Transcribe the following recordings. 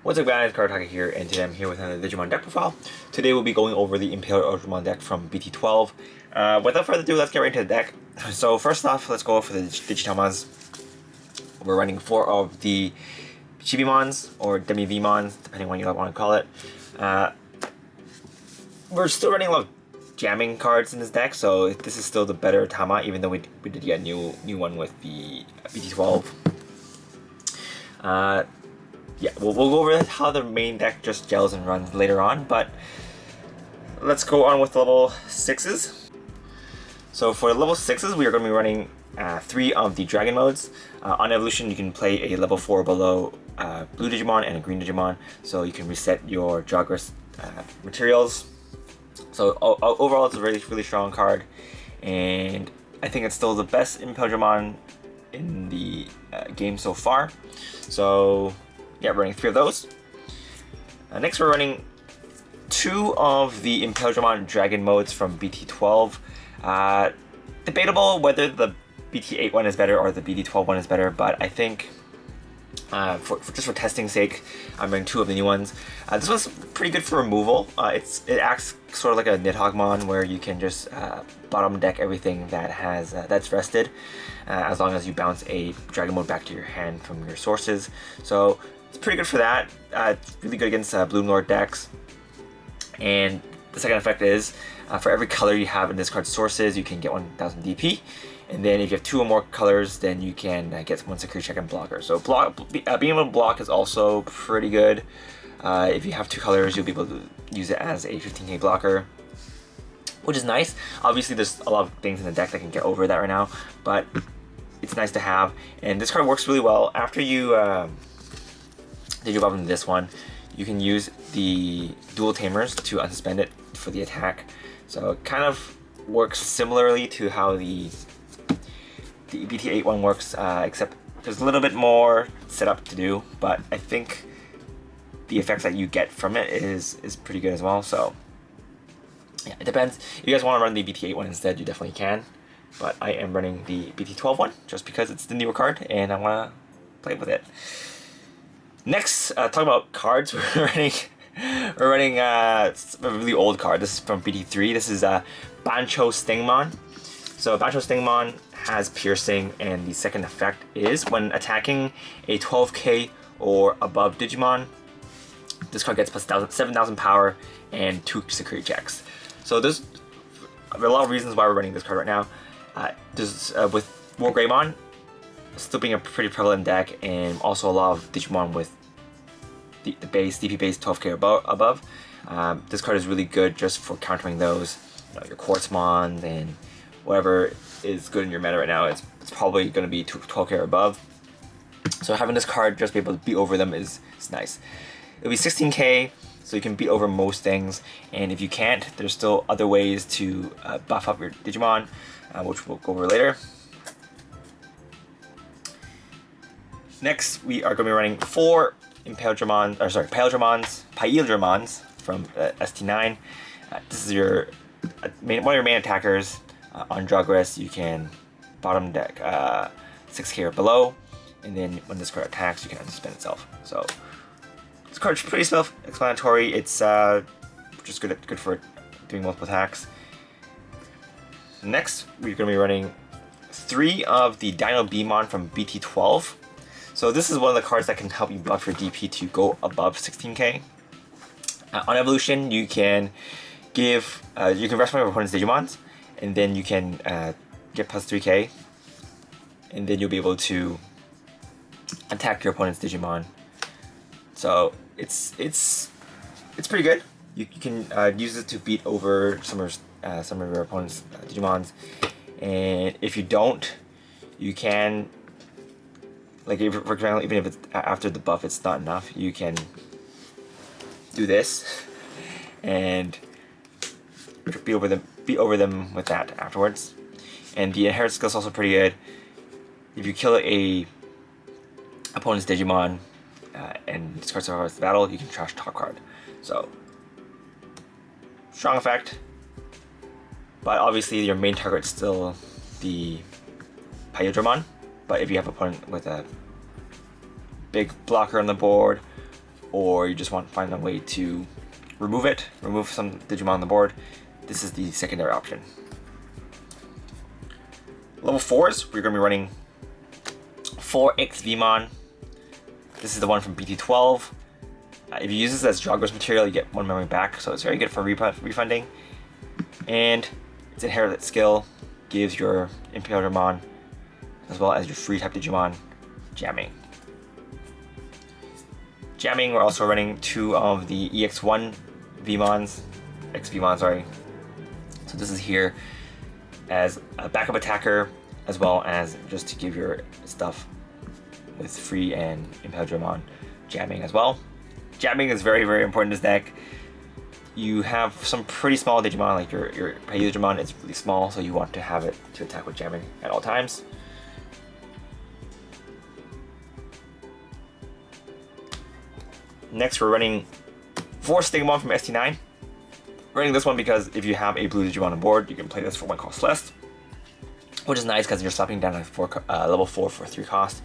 What's up guys, Karataka here, and today I'm here with another Digimon deck profile. Today we'll be going over the Imperialdramon deck from BT-12. Without further ado, let's get right into the deck. So first off, let's go for the Digitamons. We're running 4 of the Chibimons, or Demi-Vmons, depending on what you want to call it. We're still running a lot of jamming cards in this deck, so this is still the better Tama, even though we did get a new one with the BT-12. Yeah, we'll go over how the main deck just gels and runs later on, but let's go on with level 6s. So for level 6s, we are going to be running 3 of the Dragon modes. On Evolution, you can play a level 4 below blue Digimon and a green Digimon, so you can reset your Jogress materials. So overall, it's a really strong card, and I think it's still the best Imperialdramon in the game so far. So yeah, we're running 3 of those. Next, we're running 2 of the Imperialdramon Dragon modes from BT-12. Debatable whether the BT-8 one is better or the BT-12 one is better, but I think just for testing sake, I'm running 2 of the new ones. This one's pretty good for removal. It acts sort of like a Nidhoggmon, where you can just bottom deck everything that has that's rested, as long as you bounce a Dragon mode back to your hand from your sources. So it's pretty good for that. It's really good against Bloom Lord decks. And the second effect is, for every color you have in this card's sources, you can get 1000 DP. And then if you have 2 or more colors, then you can get 1 security check and blocker. So being able to block is also pretty good. If you have 2 colors, you'll be able to use it as a 15k blocker, which is nice. Obviously, there's a lot of things in the deck that can get over that right now, but it's nice to have. And this card works really well. After you Digibomb into this one, you can use the dual Tamers to unsuspend it for the attack. So it kind of works similarly to how the BT-8 one works, except there's a little bit more setup to do, but I think the effects that you get from it is pretty good as well. So yeah, it depends. If you guys want to run the BT-8 one instead, you definitely can, but I am running the BT-12 one just because it's the newer card and I want to play with it. Next, talking about cards, we're running a really old card. This is from BT-3. This is Bancho Stingmon. So Bancho Stingmon has piercing, and the second effect is when attacking a 12k or above Digimon, this card gets plus 7,000 power and 2 security checks. So there's a lot of reasons why we're running this card right now. With War Greymon still being a pretty prevalent deck, and also a lot of Digimon with the base DP base 12k above. This card is really good just for countering those, your Quartzmons and whatever is good in your meta right now. It's probably going to be 12k or above. So having this card just be able to beat over them is nice. It'll be 16k, so you can beat over most things. And if you can't, there's still other ways to buff up your Digimon, which we'll go over later. Next, we are going to be running 4 Imperialdramons from ST9. This is your one of your main attackers. On Jogress, you can bottom deck 6k or below, and then when this card attacks, you can unsuspend itself. So this card's pretty self-explanatory. It's just good for doing multiple attacks. Next, we're going to be running 3 of the Dino-Bmon from BT-12. So this is one of the cards that can help you buff your DP to go above 16k. On Evolution, you can rest one of your opponent's Digimons, and then you can get plus 3k, and then you'll be able to attack your opponent's Digimon. So it's pretty good. You can use it to beat over some of your opponent's Digimons, and if you don't, you can, like, for example, even if it's after the buff it's not enough, you can do this and beat over them with that afterwards. And the inherit skill is also pretty good. If you kill a opponent's Digimon and discard survives the battle, you can trash top card. So strong effect, but obviously your main target is still the Imperialdramon. But if you have an opponent with a big blocker on the board, or you just want to find a way to remove some Digimon on the board, this is the secondary option. Level 4s, we're going to be running 4 Digimon. This is the one from BT-12. If you use this as Jogger's material, you get 1 memory back, so it's very good for refunding. And its inherited skill gives your Imperialdramon as well as your free type Digimon jamming. Jamming, we're also running 2 of the EX1 Vmons, X-Vmon, sorry. So this is here as a backup attacker, as well as just to give your stuff with free and Imperialdramon jamming as well. Jamming is very, very important in this deck. You have some pretty small Digimon, like your Imperialdramon is really small, so you want to have it to attack with jamming at all times. Next, we're running 4 Stigmon from ST9. Running this one because if you have a blue Digimon on board, you can play this for 1 cost less, which is nice because you're slapping down a level 4 for 3 cost.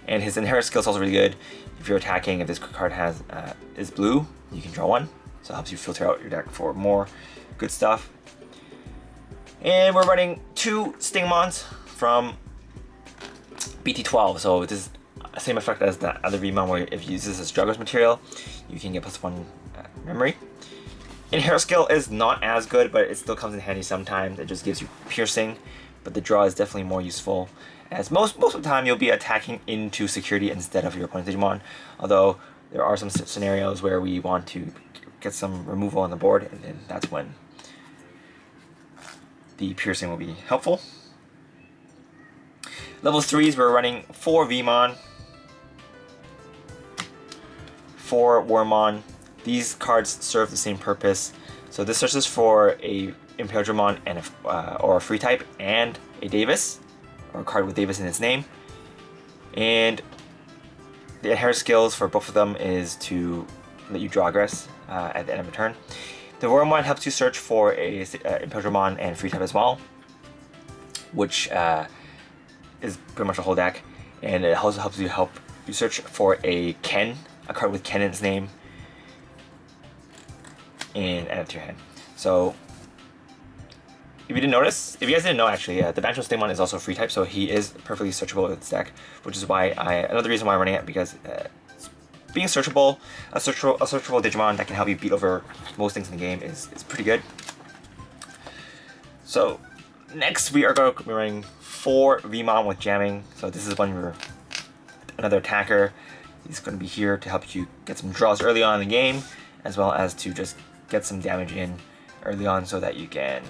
And his inherent skill is also really good. If you're attacking, if this card is blue, you can draw 1, so it helps you filter out your deck for more good stuff. And we're running 2 Stigmons from BT-12, so this is the same effect as the other Vmon, where if you use this as Jugger's material, you can get +1 memory. Inherent skill is not as good, but it still comes in handy sometimes. It just gives you piercing, but the draw is definitely more useful, as most of the time you'll be attacking into security instead of your opponent's Digimon, although there are some scenarios where we want to get some removal on the board, and then that's when the piercing will be helpful. Level 3s, we're running 4 Vmon, 4 Wormmon. These cards serve the same purpose. So this searches for a Imperialdramon and or a free type and a Davis, or a card with Davis in its name. And the inherent skills for both of them is to let you draw aggress at the end of a turn. The Wormmon helps you search for a Imperialdramon and free type as well, which is pretty much a whole deck. And it also helps you search for a Ken, a card with Ken in its name, and add it to your hand. So if you guys didn't know actually, the Bancho Stigmon is also free type, so he is perfectly searchable with this deck, which is why another reason why I'm running it, because being searchable, a searchable Digimon that can help you beat over most things in the game is pretty good. So next we are going to be running 4 Vmon with jamming. So this is when you're another attacker. He's going to be here to help you get some draws early on in the game, as well as to just get some damage in early on so that you can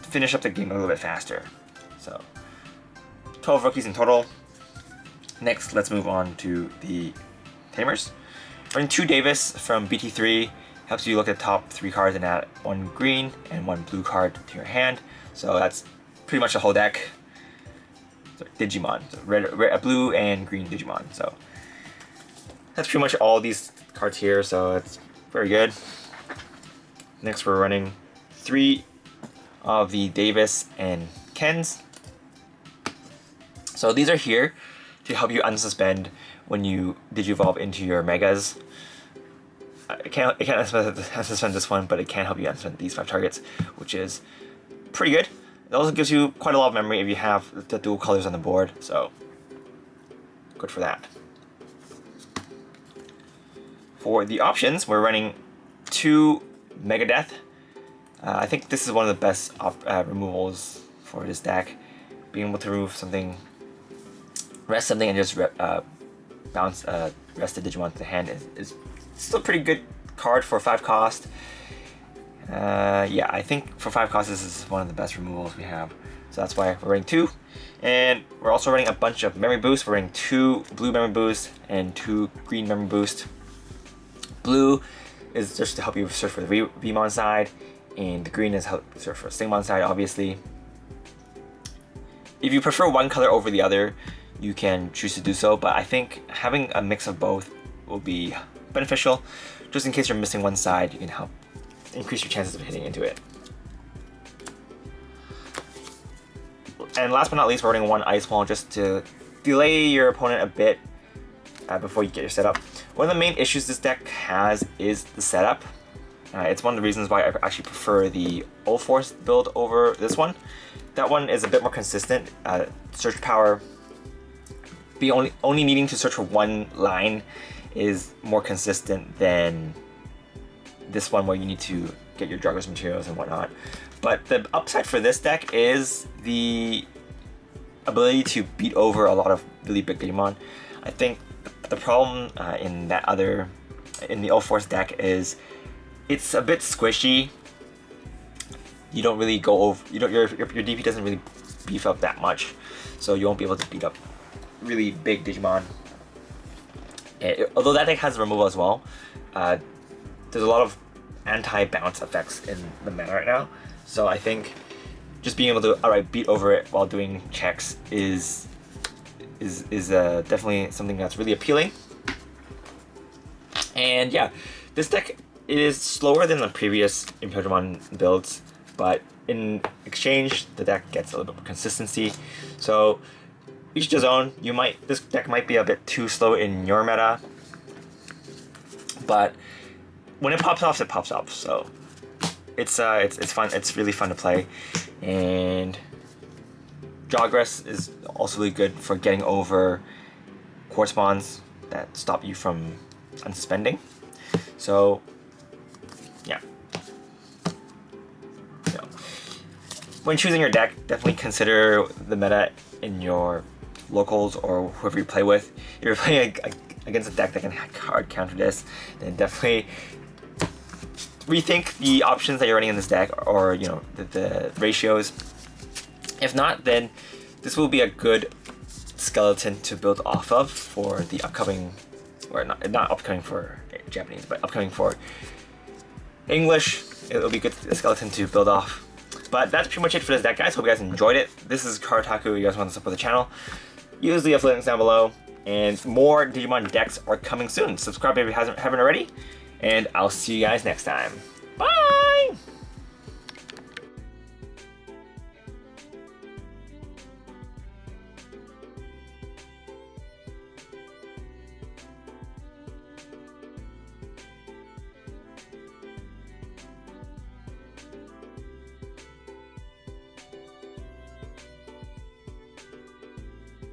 finish up the game a little bit faster. So 12 rookies in total. Next, let's move on to the Tamers. Running 2 Davis from BT3 helps you look at the top 3 cards and add 1 green and 1 blue card to your hand. So that's pretty much the whole deck. Sorry, Digimon, so red, blue and green Digimon. So that's pretty much all these cards here. So it's very good. Next, we're running 3 of the Davis and Kens. So these are here to help you unsuspend when you Digivolve into your Megas. It can't unsuspend this one, but it can help you unsuspend these 5 targets, which is pretty good. It also gives you quite a lot of memory if you have the dual colors on the board, so good for that. For the options, we're running 2 Megadeth. I think this is one of the best removals for this deck. Being able to remove something, rest something, and just bounce rested Digimon to the hand is still a pretty good card for 5 cost. Yeah, I think for 5 cost this is one of the best removals we have. So that's why we're running 2. And we're also running a bunch of memory boosts. We're running 2 blue memory boosts and 2 green memory boosts. Blue is just to help you search for the Vmon side, and the green is help search for the Stigmon side, obviously. If you prefer one color over the other, you can choose to do so, but I think having a mix of both will be beneficial. Just in case you're missing one side, you can help increase your chances of hitting into it. And last but not least, we're running 1 Ice Wall just to delay your opponent a bit before you get your setup. One of the main issues this deck has is the setup. It's one of the reasons why I actually prefer the All-Force build over this one. That one is a bit more consistent. Search power, only needing to search for one line is more consistent than this one where you need to get your Drugger's materials and whatnot. But the upside for this deck is the ability to beat over a lot of really big Digimon. I think the problem in the All-Force deck is it's a bit squishy. You don't really go over. Your DP doesn't really beef up that much, so you won't be able to beat up really big Digimon. Although that deck has removal as well, there's a lot of anti-bounce effects in the meta right now. So I think just being able to outright beat over it while doing checks is definitely something that's really appealing. And yeah, this deck is slower than the previous Imperialdramon builds, but in exchange, the deck gets a little bit more consistency. So each his own. This deck might be a bit too slow in your meta, but when it pops off, it pops off. So it's fun. It's really fun to play, and Jogress is also really good for getting over quartz bonds that stop you from unsuspending. So yeah. So, when choosing your deck, definitely consider the meta in your locals or whoever you play with. If you're playing against a deck that can hard counter this, then definitely rethink the options that you're running in this deck, or the ratios. If not, then this will be a good skeleton to build off of for the upcoming, or not upcoming for Japanese, but upcoming for English. It'll be a good skeleton to build off. But that's pretty much it for this deck, guys. Hope you guys enjoyed it. This is Karataku. You guys want to support the channel, use the affiliate links down below, and more Digimon decks are coming soon. Subscribe if you haven't already, and I'll see you guys next time. Bye!